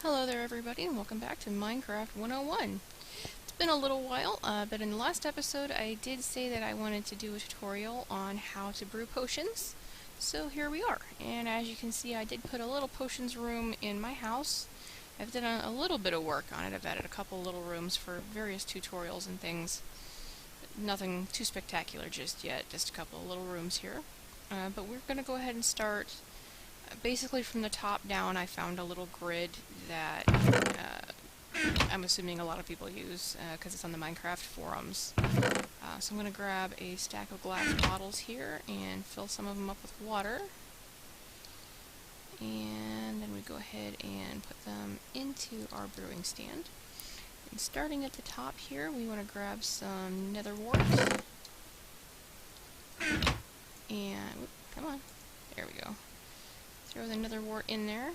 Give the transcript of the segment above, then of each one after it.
Hello there everybody and welcome back to Minecraft 101. It's been a little while, but in the last episode I did say that I wanted to do a tutorial on how to brew potions. So here we are, and as you can see I did put a little potions room in my house. I've done a little bit of work on it. I've added a couple little rooms for various tutorials and things. Nothing too spectacular just yet, just a couple of little rooms here. But we're going to go ahead and start basically from the top down. I found a little grid that I'm assuming a lot of people use because it's on the Minecraft forums. So I'm going to grab a stack of glass bottles here and fill some of them up with water. And then we go ahead and put them into our brewing stand. And starting at the top here, we want to grab some nether wart. And, whoop, come on, there we go. Throw the nether wart in there.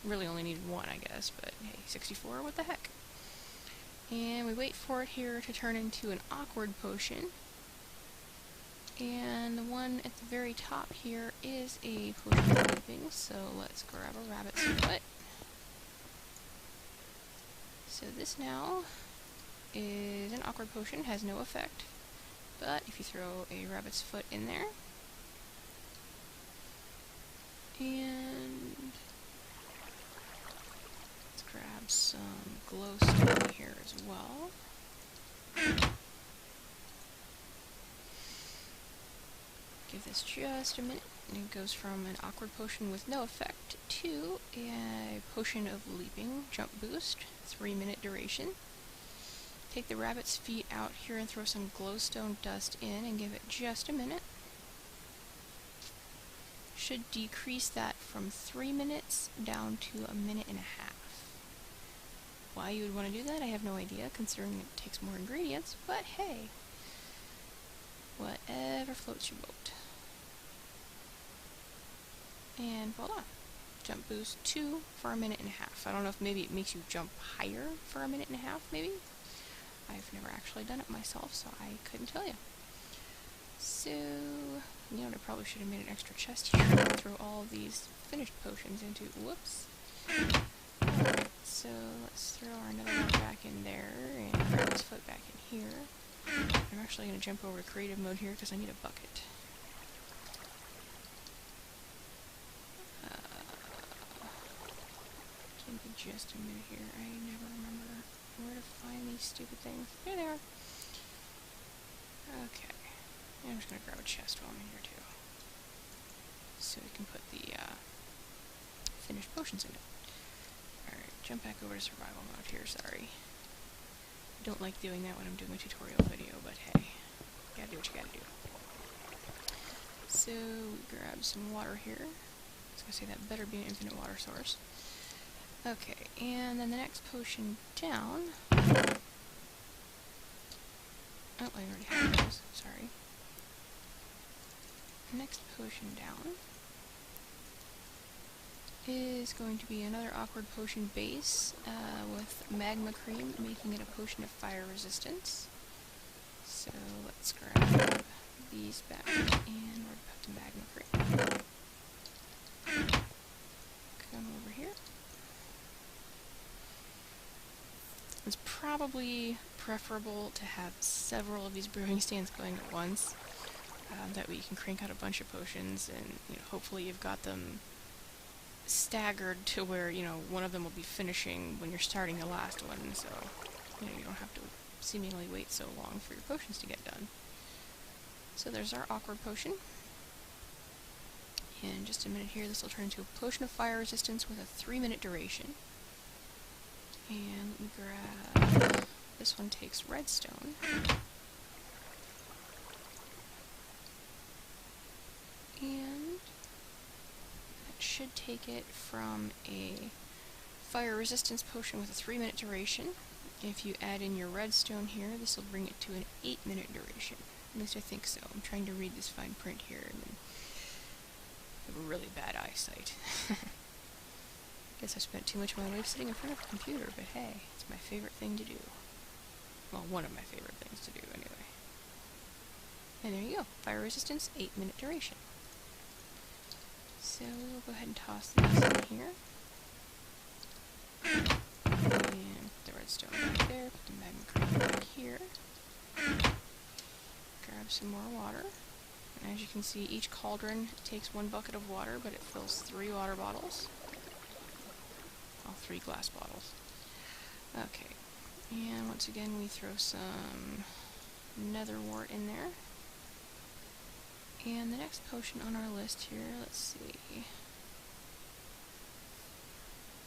Really only need one, I guess, but hey, 64, what the heck. And we wait for it here to turn into an awkward potion. And the one at the very top here is a potion of leaping, so let's grab a rabbit's foot. So this now is an awkward potion, has no effect. But if you throw a rabbit's foot in there, and let's grab some glowstone here as well. Give this just a minute, and it goes from an awkward potion with no effect to a potion of leaping, jump boost, 3-minute duration. Take the rabbit's feet out here and throw some glowstone dust in and give it just a minute. Should decrease that from 3 minutes down to 1.5 minutes. Why you would want to do that, I have no idea, considering it takes more ingredients, but hey, whatever floats your boat. And voila, jump boost 2 for 1.5 minutes. I don't know if maybe it makes you jump higher for 1.5 minutes, maybe? I've never actually done it myself, so I couldn't tell you. So, you know what, I probably should have made an extra chest here to throw all these finished potions into. Whoops. Alright, so let's throw our nether wart back in there, and rabbit's foot back in here. I'm actually going to jump over to creative mode here because I need a bucket. Give me just a minute here. I never remember where to find these stupid things. There they are. Okay. I'm just going to grab a chest while I'm in here too, so we can put the finished potions in it. Alright, jump back over to survival mode here, sorry. I don't like doing that when I'm doing a tutorial video, but hey, you gotta do what you gotta do. So, we grab some water here. I was going to say that better be an infinite water source. Okay, and then the next potion down... Oh, I already have those, sorry. Next potion down is going to be another awkward potion base with magma cream, making it a potion of fire resistance. So let's grab these back and we're back to magma cream. Come over here. It's probably preferable to have several of these brewing stands going at once. That way you can crank out a bunch of potions, and hopefully you've got them staggered to where one of them will be finishing when you're starting the last one, so you don't have to seemingly wait so long for your potions to get done. So there's our awkward potion. In just a minute here, this will turn into a potion of fire resistance with a 3-minute duration. And let me grab... this one takes redstone. And that should take it from a fire resistance potion with a 3-minute duration. If you add in your redstone here, this will bring it to an 8-minute duration. At least I think so. I'm trying to read this fine print here, and I have a really bad eyesight. Guess I spent too much of my life sitting in front of a computer, but hey, it's my favorite thing to do. Well, one of my favorite things to do, anyway. And there you go. Fire resistance, 8-minute duration. So we'll go ahead and toss these in here. some more water. And as you can see, each cauldron takes 1 bucket of water, but it fills 3 water bottles. All 3 glass bottles. Okay, and once again we throw some nether wart in there. And the next potion on our list here, let's see.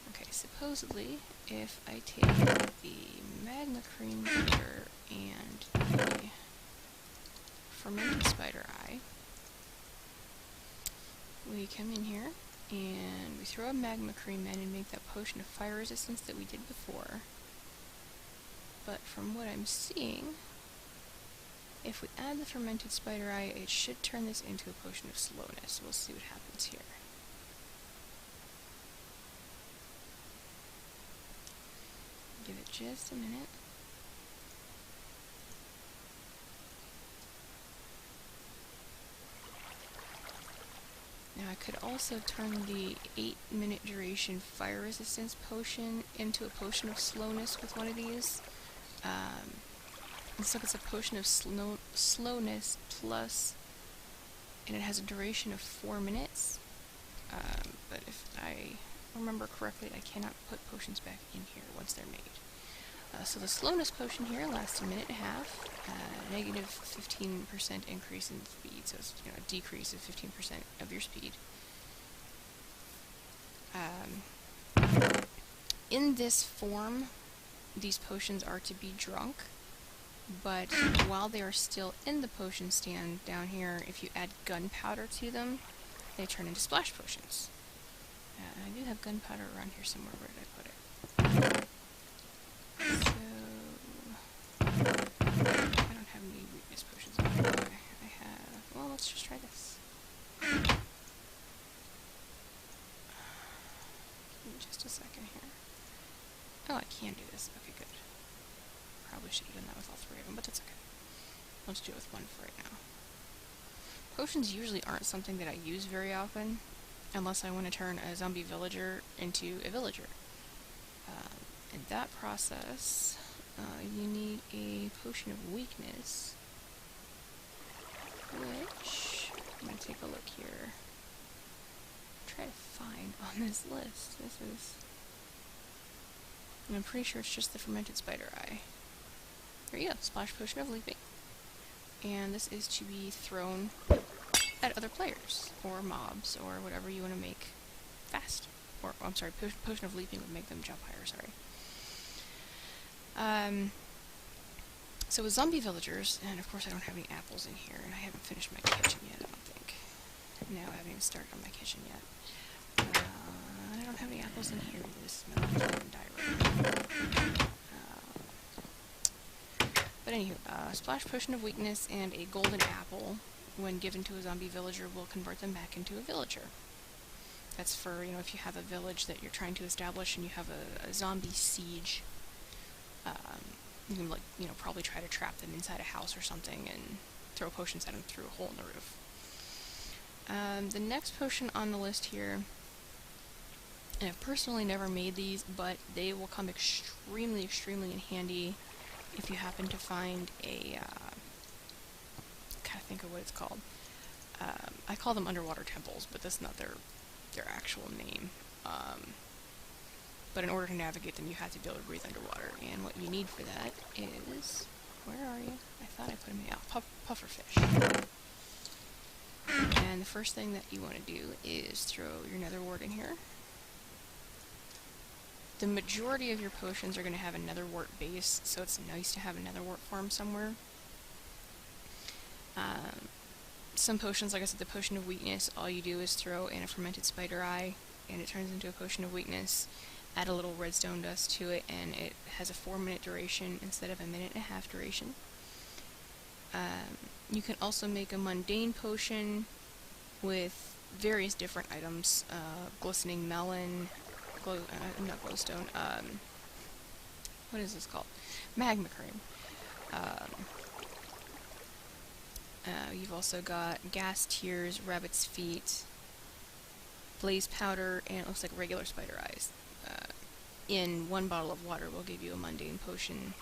Okay, supposedly, if I take the magma cream here and the fermented spider eye, we come in here and we throw a magma cream in and make that potion of fire resistance that we did before. But from what I'm seeing, if we add the fermented spider eye, it should turn this into a potion of slowness. We'll see what happens here. Give it just a minute. Now I could also turn the 8-minute duration fire resistance potion into a potion of slowness with one of these. Looks like it's a potion of slowness plus, and it has a duration of 4 minutes. But if I remember correctly, I cannot put potions back in here once they're made. So the slowness potion here lasts a minute and a half, negative 15% increase in speed, so it's a decrease of 15% of your speed. In this form, these potions are to be drunk, but while they are still in the potion stand down here, if you add gunpowder to them, they turn into splash potions. I do have gunpowder around here somewhere. Where did I put it? So I don't have any weakness potions in here, do I? I have. Well, let's just try this. Give me just a second here. Oh, I can do this. Okay, good. Probably should have done that with all 3 of them, but that's okay. Let's do it with 1 for right now. Potions usually aren't something that I use very often, unless I want to turn a zombie villager into a villager. In that process, you need a potion of weakness, which I'm going to take a look here. Try to find on this list. This is, and I'm pretty sure it's just the fermented spider eye. There you go, splash potion of leaping. And this is to be thrown at other players, or mobs, or whatever you want to make fast. Or, I'm sorry, potion of leaping would make them jump higher, sorry. So with zombie villagers, and of course I don't have any apples in here, and I haven't finished my kitchen yet, I don't think. No, I haven't even started on my kitchen yet. I don't have any apples in here. This smells like diarrhea. But anywho, splash potion of weakness and a golden apple, when given to a zombie villager, will convert them back into a villager. That's for, if you have a village that you're trying to establish and you have a zombie siege, you can, probably try to trap them inside a house or something and throw potions at them through a hole in the roof. The next potion on the list here, and I've personally never made these, but they will come extremely, extremely in handy if you happen to find a, gotta think of what it's called. I call them underwater temples, but that's not their actual name. But in order to navigate them, you have to be able to breathe underwater, and what you need for that is, where are you? I thought I put them in, pufferfish. And the first thing that you want to do is throw your nether wart in here. The majority of your potions are going to have a nether wart base, so it's nice to have a nether wart farm somewhere. Some potions, like I said, the potion of weakness, all you do is throw in a fermented spider eye, and it turns into a potion of weakness. Add a little redstone dust to it, and it has a 4-minute duration instead of a 1.5-minute duration. You can also make a mundane potion with various different items, glistening melon, not glowstone, what is this called? Magma cream. You've also got gas tears, rabbit's feet, blaze powder, and it looks like regular spider eyes. In 1 bottle of water will give you a mundane potion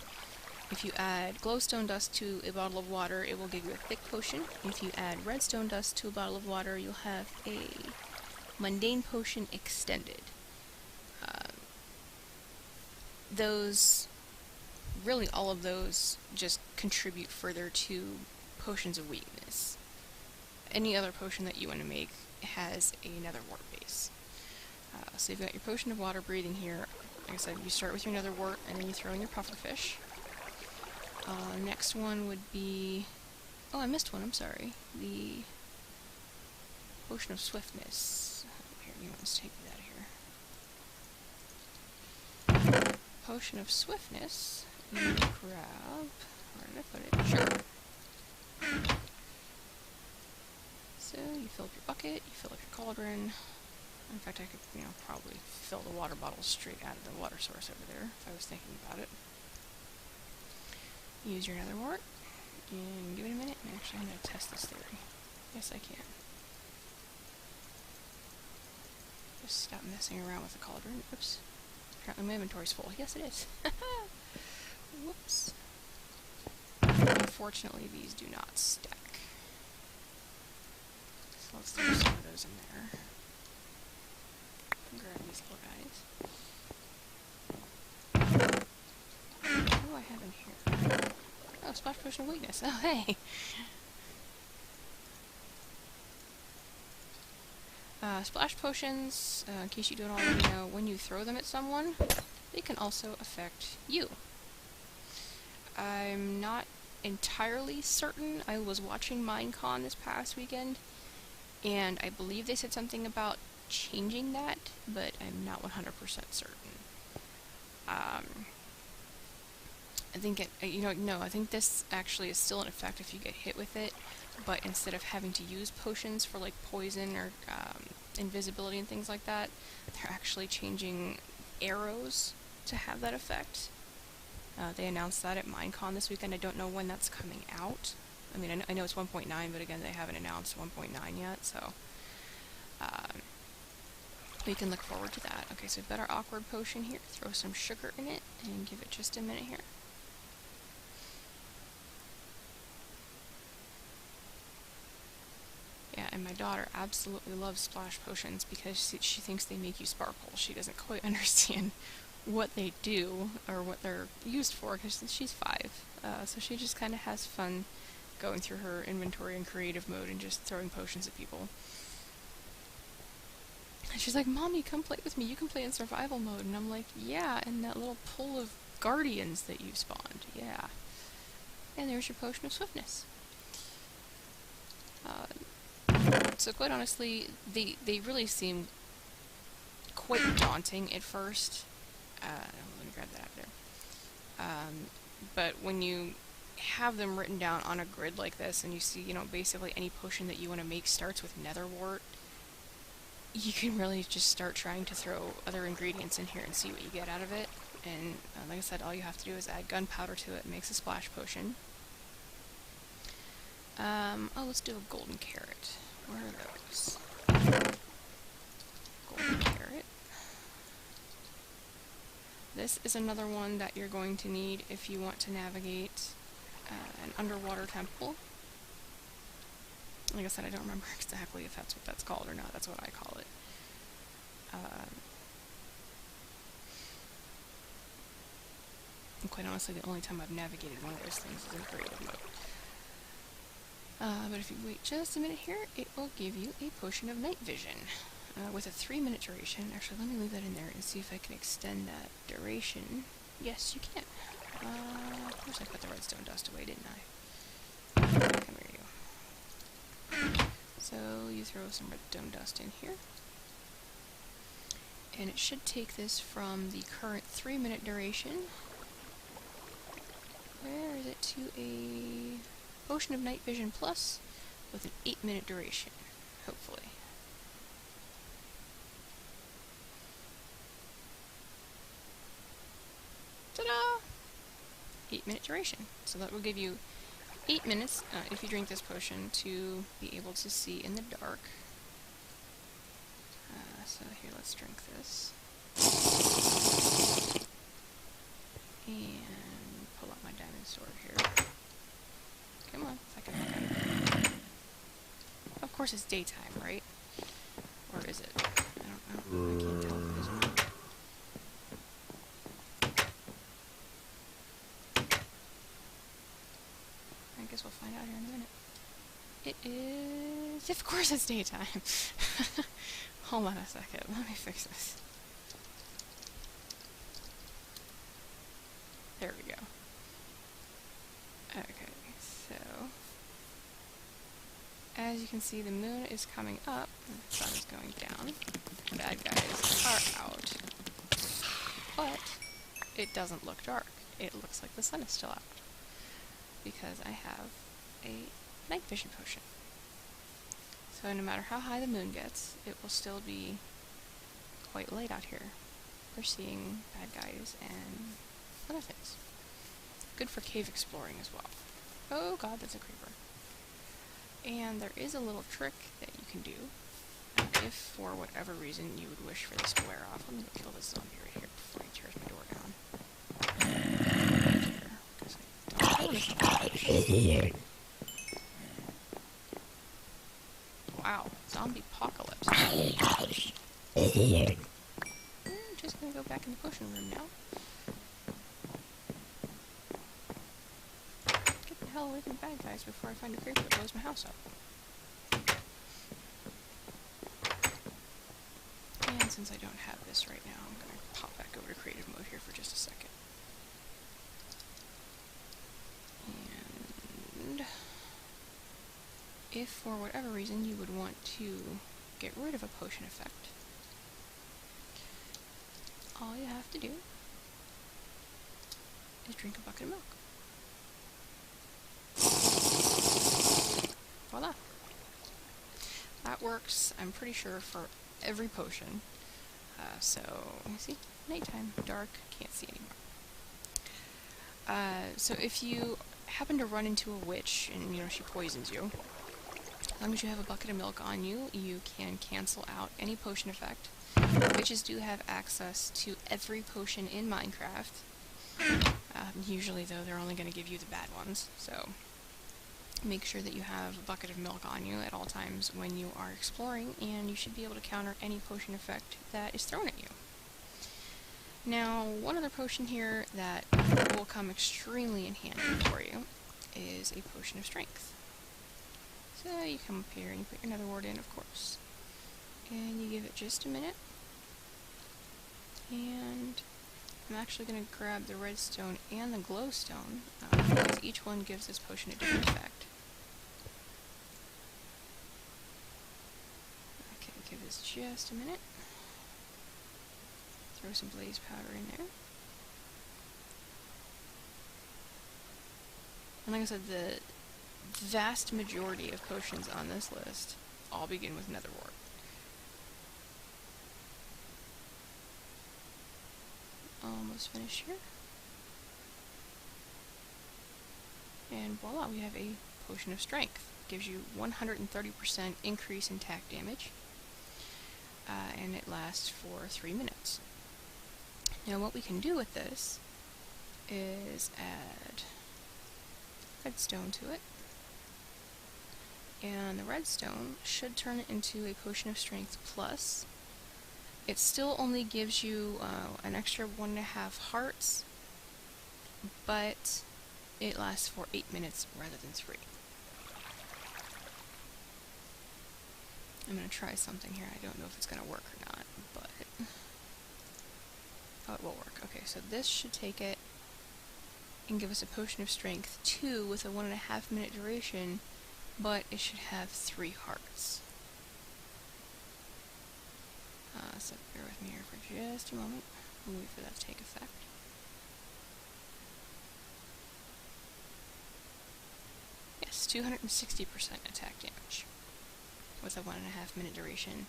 If you add glowstone dust to a bottle of water, it will give you a thick potion. If you add redstone dust to a bottle of water, you'll have a mundane potion extended. Those, really all of those just contribute further to potions of weakness. Any other potion that you want to make has a nether wart base. So you've got your potion of water breathing here. Like I said, you start with your nether wart and then you throw in your pufferfish. Next one would be... Oh, I missed one, I'm sorry. The potion of swiftness. Here, you want to take that here. Potion of swiftness. You grab... Where did I put it? Sure. So you fill up your bucket, you fill up your cauldron. In fact, I could, probably fill the water bottle straight out of the water source over there, if I was thinking about it. Use your nether wart, and give it a minute. Actually, I'm going to test this theory. Yes, I can. Just stop messing around with the cauldron. Oops. Apparently my inventory's full. Yes, it is. Whoops. Unfortunately, these do not stack. So let's throw some of those in there. Grab these little guys. What do I have in here? Oh, splash potion of weakness. Oh, hey! Splash potions, in case you don't already know, when you throw them at someone, they can also affect you. I'm not entirely certain. I was watching Minecon this past weekend, and I believe they said something about changing that, but I'm not 100% certain. I think I think this actually is still in effect if you get hit with it, but instead of having to use potions for like poison or invisibility and things like that, they're actually changing arrows to have that effect. They announced that at Minecon this weekend. I don't know when that's coming out. I mean, I know it's 1.9, but again, they haven't announced 1.9 yet, so we can look forward to that. Okay, so we've got our awkward potion here. Throw some sugar in it and give it just a minute here. Yeah, and my daughter absolutely loves splash potions because she thinks they make you sparkle. She doesn't quite understand what they do or what they're used for because she's 5. So she just kind of has fun going through her inventory in creative mode and just throwing potions at people. And she's like, "Mommy, come play with me. You can play in survival mode." And I'm like, "Yeah, and that little pool of guardians that you spawned. Yeah." And there's your potion of swiftness. So quite honestly, they really seem quite daunting at first. Let me grab that out there. But when you have them written down on a grid like this, and you see, basically any potion that you want to make starts with nether wart, you can really just start trying to throw other ingredients in here and see what you get out of it. And like I said, all you have to do is add gunpowder to it. It makes a splash potion. Oh, let's do a golden carrot. Where are those? Golden carrot. This is another one that you're going to need if you want to navigate an underwater temple. Like I said, I don't remember exactly if that's what that's called or not. That's what I call it. And quite honestly, the only time I've navigated one of those things is in creative mode. But if you wait just a minute here, it will give you a potion of night vision with a 3-minute duration. Actually, let me leave that in there and see if I can extend that duration. Yes, you can. Of course I put the redstone dust away, didn't I? Come here, you. So you throw some redstone dust in here. And it should take this from the current 3-minute duration. Where is it to a potion of night vision plus with an 8-minute duration, hopefully. Ta-da! 8-minute duration. So that will give you 8 minutes, if you drink this potion, to be able to see in the dark. So here, let's drink this. And pull out my diamond course it's daytime, right? Or is it? I don't know. I can't tell if it is or not. I guess we'll find out here in a minute. It is... Of course it's daytime! Hold on a second, let me fix this. There we go. Okay, so... As you can see, the moon is coming up, and the sun is going down. Bad guys are out. But it doesn't look dark. It looks like the sun is still out. Because I have a night vision potion. So no matter how high the moon gets, it will still be quite light out here for seeing bad guys and other things. Good for cave exploring as well. Oh god, that's a creeper. And there is a little trick that you can do if for whatever reason you would wish for this to wear off. Let me go kill this zombie right here before he tears my door down. Wow, zombie apocalypse. I'm just gonna go back in the potion room now. Get the hell away from the bad guys before I find a creeper that blows my house up. And since I don't have this right now, I'm gonna pop back over to creative mode here for just a second. And if for whatever reason you would want to get rid of a potion effect, all you have to do is drink a bucket of milk. Voila. That works, I'm pretty sure, for every potion. So, you see, nighttime, dark, can't see anymore. So if you happen to run into a witch and, you know, she poisons you, as long as you have a bucket of milk on you, you can cancel out any potion effect. Witches do have access to every potion in Minecraft. Usually, though, they're only going to give you the bad ones, so make sure that you have a bucket of milk on you at all times when you are exploring, and you should be able to counter any potion effect that is thrown at you. Now, one other potion here that will come extremely in handy for you is a potion of strength. So you come up here and you put your nether wart in, of course, and you give it just a minute. And I'm actually going to grab the redstone and the glowstone, because each one gives this potion a different effect. Okay, give this just a minute. Throw some blaze powder in there. And like I said, the vast majority of potions on this list all begin with nether wart. Almost finished here. And voila, we have a potion of strength. Gives you 130% increase in attack damage. And it lasts for 3 minutes. Now what we can do with this is add redstone to it. And the redstone should turn it into a potion of strength plus. It still only gives you an extra 1.5 hearts, but it lasts for 8 minutes rather than 3. I'm going to try something here. I don't know if it's going to work or not, but... Oh, it will work. Okay, so this should take it and give us a potion of strength 2 with a 1.5 minute duration, but it should have 3 hearts. So bear with me here for just a moment. We'll wait for that to take effect. Yes, 260% attack damage with a 1.5 minute duration.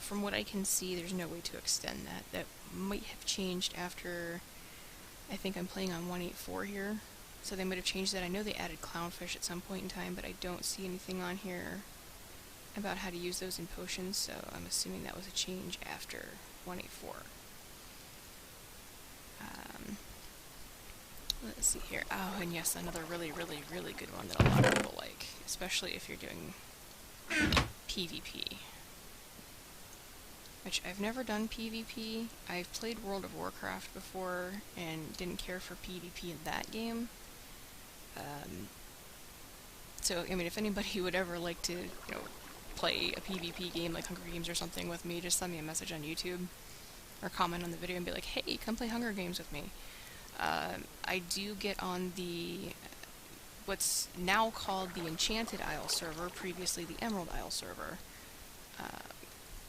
From what I can see, there's no way to extend that. That might have changed after, I think I'm playing on 1.8.4 here, so they might have changed that. I know they added clownfish at some point in time, but I don't see anything on here about how to use those in potions, so I'm assuming that was a change after 1.8.4. Let's see here. Oh, and yes, another really, really, really good one that a lot of people like, especially if you're doing PvP. Which I've never done PvP. I've played World of Warcraft before and didn't care for PvP in that game. So, I mean, if anybody would ever like to, play a PvP game like Hunger Games or something with me, just send me a message on YouTube or comment on the video and be like, hey, come play Hunger Games with me. I do get on the what's now called the Enchanted Isle server, previously the Emerald Isle server,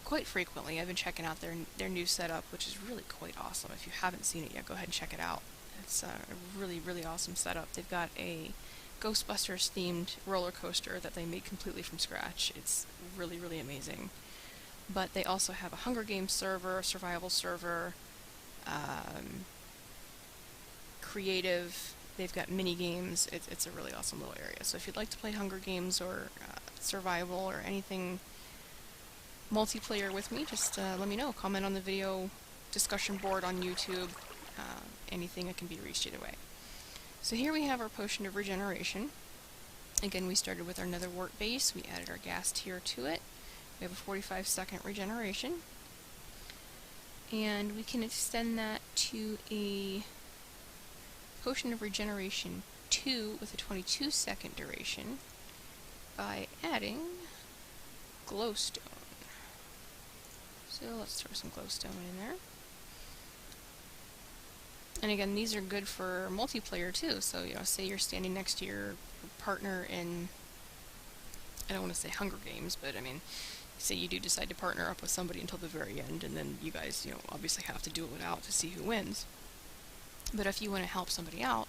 quite frequently. I've been checking out their new setup, which is really quite awesome. If you haven't seen it yet, go ahead and check it out. It's a really, really awesome setup. They've got a Ghostbusters themed roller coaster that they made completely from scratch. It's really, really amazing. But they also have a Hunger Games server, a survival server, creative. They've got mini games. It's a really awesome little area. So if you'd like to play Hunger Games or survival or anything multiplayer with me, just let me know. Comment on the video discussion board on YouTube. Anything that can be reached either way. So here we have our Potion of Regeneration. Again, we started with our Nether Wart base. We added our gas tier to it. We have a 45-second regeneration. And we can extend that to a Potion of Regeneration 2 with a 22-second duration by adding glowstone. So let's throw some glowstone in there. And again, these are good for multiplayer too. So, say you're standing next to your partner in, I don't want to say Hunger Games, but I mean, say you do decide to partner up with somebody until the very end, and then you guys, obviously have to duel it out to see who wins. But if you want to help somebody out,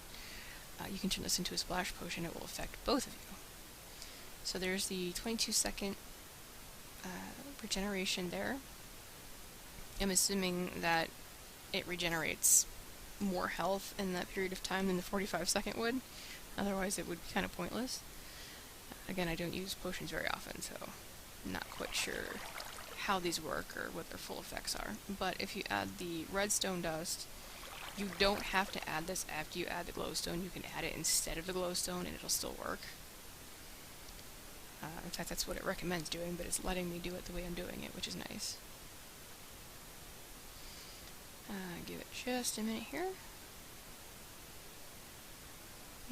you can turn this into a splash potion. It will affect both of you. So there's the 22-second regeneration there. I'm assuming that it regenerates more health in that period of time than the 45-second would. Otherwise it would be kind of pointless. Again, I don't use potions very often, so I'm not quite sure how these work or what their full effects are. But if you add the redstone dust, you don't have to add this after you add the glowstone. You can add it instead of the glowstone and it'll still work. In fact, that's what it recommends doing, but it's letting me do it the way I'm doing it, which is nice. Give it just a minute here.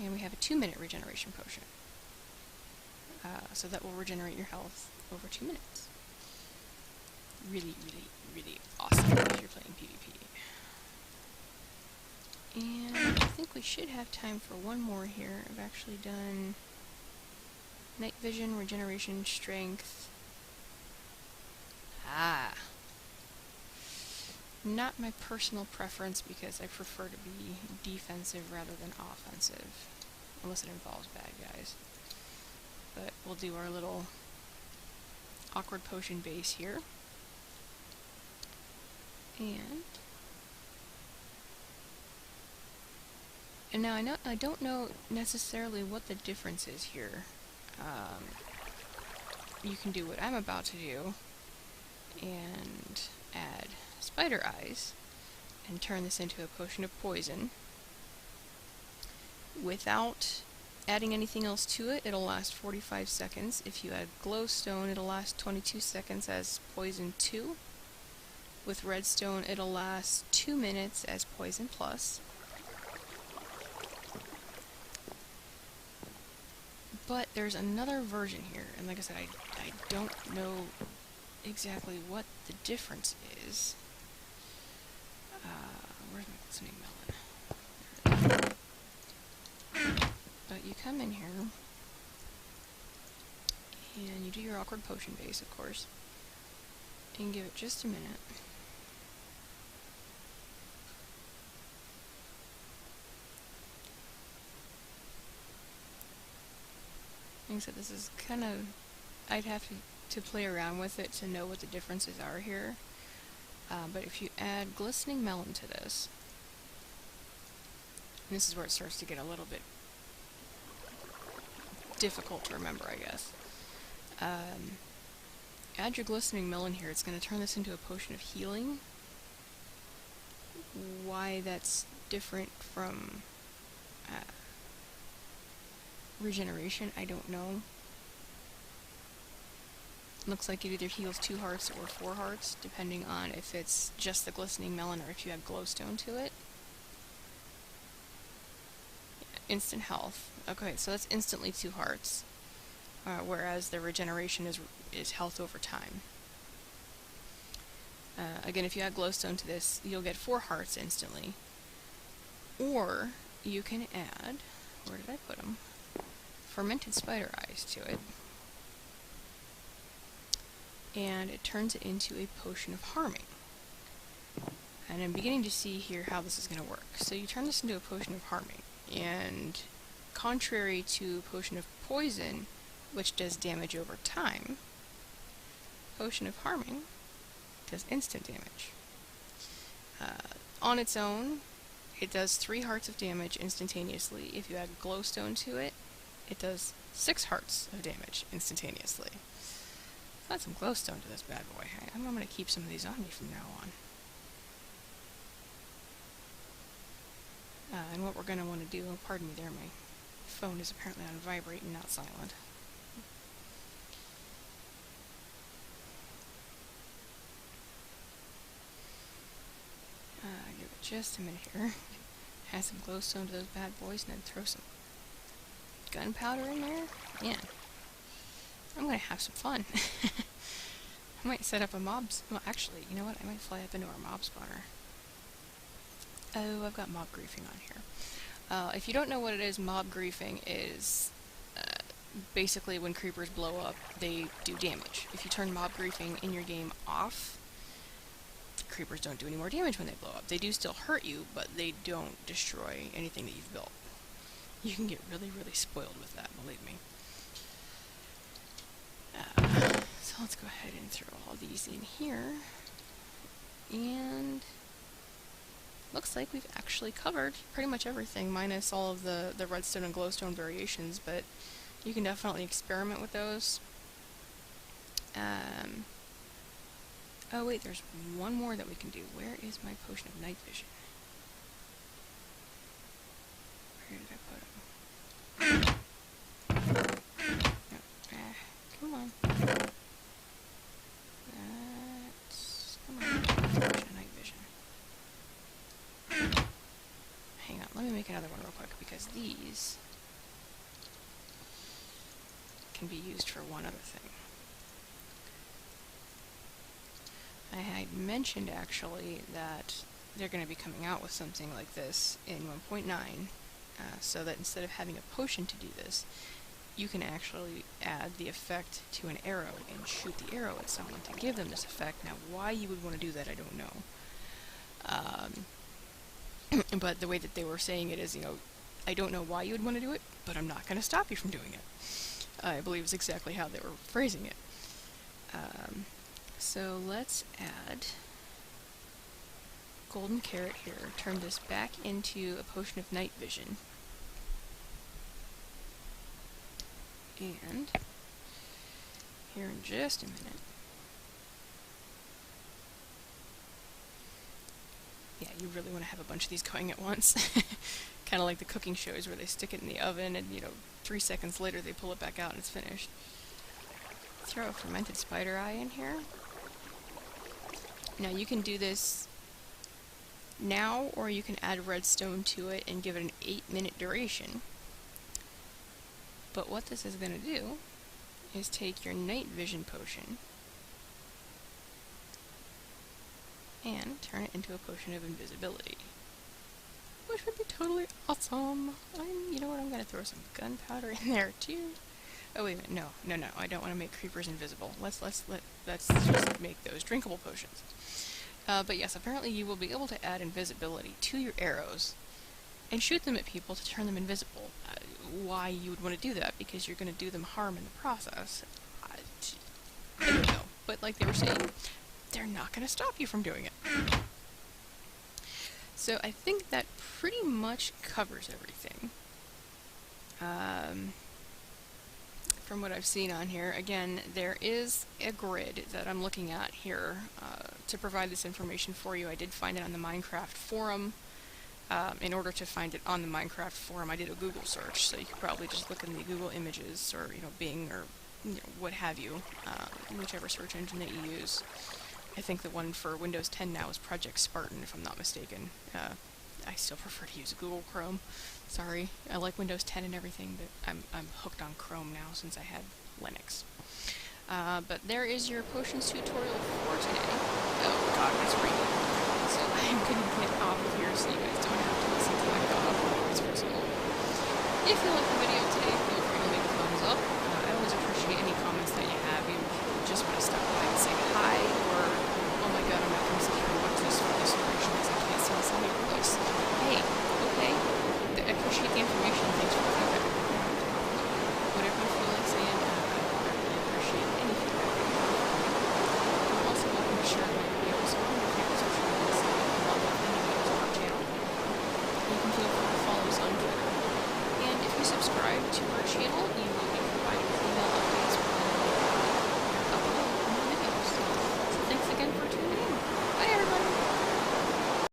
And we have a 2-minute regeneration potion. So that will regenerate your health over 2 minutes. Really, really, really awesome if you're playing PvP. And I think we should have time for one more here. I've actually done night vision, regeneration, strength. Not my personal preference because I prefer to be defensive rather than offensive. Unless it involves bad guys. But we'll do our little awkward potion base here. And now I don't know necessarily what the difference is here. You can do what I'm about to do and add spider eyes and turn this into a potion of poison. Without adding anything else to it, it'll last 45 seconds. If you add glowstone, it'll last 22 seconds as poison 2. With redstone, it'll last 2 minutes as poison plus. But there's another version here, and like I said, I don't know exactly what the difference is. Where's my glistening melon? But you come in here, and you do your awkward potion base, of course, and give it just a minute. Like I said, this is kind of, I'd have to play around with it to know what the differences are here. But if you add glistening melon to this, and this is where it starts to get a little bit difficult to remember, I guess. Add your glistening melon here, it's going to turn this into a potion of healing. Why that's different from regeneration, I don't know. Looks like it either heals 2 hearts or 4 hearts, depending on if it's just the glistening melon or if you add glowstone to it. Instant health. Okay, so that's instantly 2 hearts, whereas the regeneration is health over time. Again, if you add glowstone to this, you'll get 4 hearts instantly. Or you can add, where did I put them? Fermented spider eyes to it. And it turns it into a potion of harming. And I'm beginning to see here how this is going to work. So you turn this into a potion of harming, and contrary to potion of poison, which does damage over time, potion of harming does instant damage. On its own, it does 3 hearts of damage instantaneously. If you add glowstone to it, it does 6 hearts of damage instantaneously. Add some glowstone to this bad boy. I'm going to keep some of these on me from now on. And what we're going to want to do, pardon me there, my phone is apparently on vibrate and not silent. Give it just a minute here. Add some glowstone to those bad boys and then throw some gunpowder in there. Yeah. I'm going to have some fun. I might set up a well, actually, you know what? I might fly up into our mob spawner. Oh, I've got mob griefing on here. If you don't know what it is, mob griefing is basically when creepers blow up, they do damage. If you turn mob griefing in your game off, creepers don't do any more damage when they blow up. They do still hurt you, but they don't destroy anything that you've built. You can get really, really spoiled with that, believe me. So let's go ahead and throw all these in here. And looks like we've actually covered pretty much everything, minus all of the redstone and glowstone variations, but you can definitely experiment with those. Oh wait, there's one more that we can do. Where is my potion of night vision? Where did I put him? Come on. Come on. Potion of night vision. Hang on, let me make another one real quick, because these can be used for one other thing. I had mentioned, actually, that they're going to be coming out with something like this in 1.9, so that instead of having a potion to do this, you can actually add the effect to an arrow and shoot the arrow at someone to give them this effect. Now, why you would want to do that, I don't know. But the way that they were saying it is, you know, I don't know why you would want to do it, but I'm not going to stop you from doing it. I believe is exactly how they were phrasing it. So let's add golden carrot here. Turn this back into a potion of night vision. And here in just a minute. Yeah, you really want to have a bunch of these going at once. Kind of like the cooking shows where they stick it in the oven and, you know, 3 seconds later they pull it back out and it's finished. Throw a fermented spider eye in here. Now you can do this now, or you can add redstone to it and give it an 8-minute duration. But what this is going to do is take your night vision potion and turn it into a potion of invisibility, which would be totally awesome. You know what, I'm going to throw some gunpowder in there too. Oh wait a minute, no, I don't want to make creepers invisible. Let's just make those drinkable potions. But yes, apparently you will be able to add invisibility to your arrows and shoot them at people to turn them invisible. Why you would want to do that? Because you're going to do them harm in the process. I don't know. But like they were saying, they're not going to stop you from doing it. So I think that pretty much covers everything. From what I've seen on here, again, there is a grid that I'm looking at here to provide this information for you. I did find it on the Minecraft forum. In order to find it on the Minecraft forum, I did a Google search, so you could probably just look in the Google images, or, you know, Bing, or what have you, whichever search engine that you use. I think the one for Windows 10 now is Project Spartan, if I'm not mistaken. I still prefer to use Google Chrome. Sorry, I like Windows 10 and everything, but I'm hooked on Chrome now since I had Linux. But there is your potions tutorial for today. Oh god, it's raining. So I'm gonna get off of here so you guys don't have to listen to my dog noise for so long. If you like the video today, feel free to leave a thumbs up. I always appreciate any comments that you have, even if you just want to stop by and say hi, or, oh my god, I'm not going to sit here and watch this for this duration because I can't see the sound of your voice. Hey, okay, I appreciate the information, thanks for the feedback. Whatever you feel like saying, I really appreciate any feedback. You're also welcome to share my videos on your favorite social media site along with any videos on our channel. You can feel free to follow us on Twitter. And if you subscribe to our channel, you will